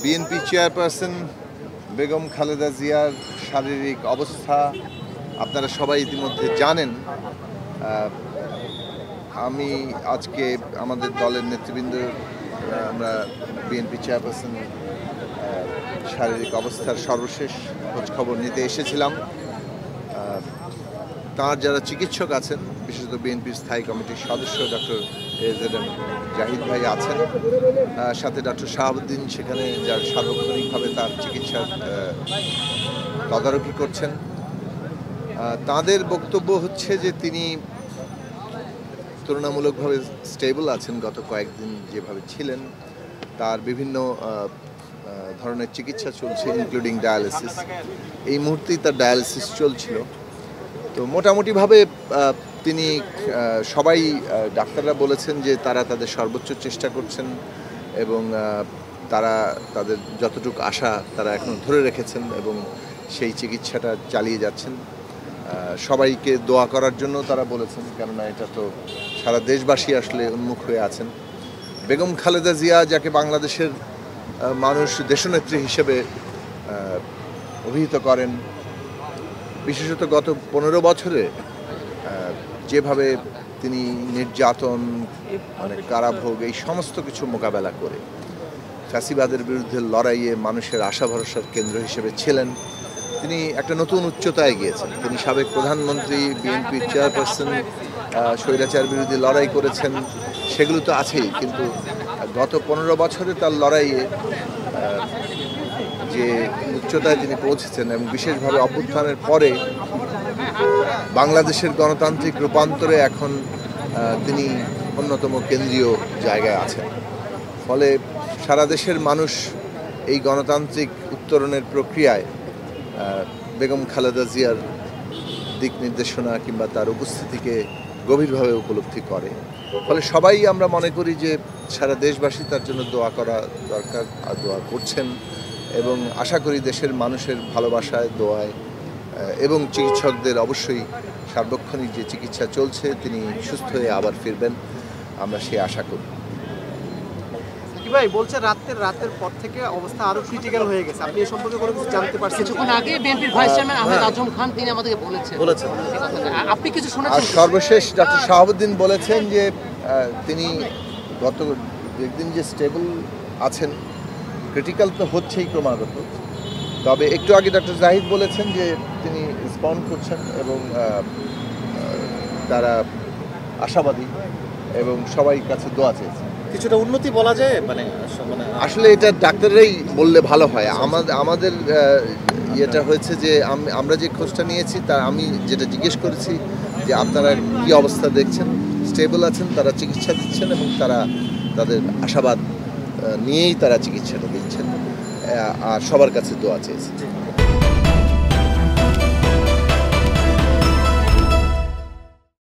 BNP chairperson Begum Khaleda জিয়ার শারীরিক অবস্থা আপনারা সবাই ইতিমধ্যে জানেন। আমি আজকে আমাদের দলের নেতৃবৃন্দ আমরা বিএনপি চেয়ারপারসন শারীরিক অবস্থার সর্বশেষ খোঁজখবর নিতে এসেছিলাম। তার যারা চিকিৎসক আছেন, বিশেষত বিএনপির স্থায়ী কমিটির সদস্য ডক্টর এজেডএম জাহিদ ভাই আছেন, সাথে ডক্টর শাহাবুদ্দিন সেখানে যার সার্বক্ষণিকভাবে তার চিকিৎসার তদারকি করছেন। তাদের বক্তব্য হচ্ছে যে তিনি তুলনামূলকভাবে স্টেবল আছেন। গত কয়েকদিন যেভাবে ছিলেন তার বিভিন্ন ধরনের চিকিৎসা চলছে, ইনক্লুডিং ডায়ালিসিস। এই মুহূর্তেই তার ডায়ালিসিস চলছিল। তো মোটামুটিভাবে তিনি সবাই ডাক্তাররা বলেছেন যে তারা তাদের সর্বোচ্চ চেষ্টা করছেন এবং তারা তাদের যতটুকু আশা তারা এখন ধরে রেখেছেন এবং সেই চিকিৎসাটা চালিয়ে যাচ্ছেন। সবাইকে দোয়া করার জন্য তারা বলেছেন, কেননা এটা তো সারা দেশবাসী আসলে উন্মুখ হয়ে আছেন। বেগম খালেদা জিয়া, যাকে বাংলাদেশের মানুষ দেশনেত্রী হিসেবে অভিহিত করেন, বিশেষত গত 15 বছরে যেভাবে তিনি নির্যাতন, কারাভোগ, এই সমস্ত কিছু মোকাবেলা করে ফ্যাসিবাদের বিরুদ্ধে লড়াইয়ে মানুষের আশা ভরসার কেন্দ্র হিসেবে ছিলেন। তিনি একটা নতুন উচ্চতায় গিয়েছেন। তিনি সাবেক প্রধানমন্ত্রী, বিএনপির চেয়ারপারসন, স্বৈরাচার বিরোধী লড়াই করেছেন, সেগুলো তো আছেই, কিন্তু গত 15 বছরে তার লড়াইয়ে যে উচ্চতায় তিনি পৌঁছেছেন এবং বিশেষভাবে অভ্যুত্থানের পরে বাংলাদেশের গণতান্ত্রিক রূপান্তরে এখন তিনি অন্যতম কেন্দ্রীয় জায়গায় আছেন। ফলে সারা দেশের মানুষ এই গণতান্ত্রিক উত্তরণের প্রক্রিয়ায় বেগম খালেদা জিয়ার দিক নির্দেশনা কিংবা তার উপস্থিতিকে গভীরভাবে উপলব্ধি করে। ফলে সবাই আমরা মনে করি যে সারা দেশবাসী তার জন্য দোয়া করা দরকার, আর দোয়া করছেন এবং আশা করি দেশের মানুষের ভালোবাসায়, দোয়ায় এবং চিকিৎসকদের অবশ্যই সার্বক্ষণিক যে চিকিৎসা চলছে তিনি সুস্থ হয়ে আবার ফিরবেন, আমরা সেই আশা করি। ভাই বলছে রাতের পর থেকে অবস্থা আরো ক্রিটিক্যাল হয়ে গেছে, আপনি এই সম্পর্কে কোনো কিছু জানতে পারছেন? কিছুক্ষণ আগে বিএনপির ভাইস চেয়ারম্যান আহমেদ আজম খান তিনি আমাদেরকে বলেছেন আপনি কিছু শুনেছেন? আর সর্বশেষ ডক্টর শাহাবুদ্দিন বলেছেন যে তিনি গত একদিন যে স্টেবল আছেন, ক্রিটিক্যাল তো হচ্ছেই ক্রমাগত, তবে একটু আগে ডক্টর জাহিদ বলেছেন যে তিনি রেসপন্ড করছেন এবং তারা আশাবাদী এবং সবাই কাছে দোয়া চেয়েছেন। কিছুটা উন্নতি বলা যায়, মানে আসলে এটা ডাক্তাররাই বললে ভালো হয়। আমাদের ইয়েটা হয়েছে যে আমরা যে খোঁজটা নিয়েছি, তা আমি যেটা জিজ্ঞেস করেছি যে আপনারা কী অবস্থা দেখছেন, স্টেবল আছেন, তারা চিকিৎসা দিচ্ছেন এবং তারা তাদের আশাবাদ নিয়েই তারা চিকিৎসাটা দিচ্ছেন আর সবার কাছে দোয়া চেয়েছে।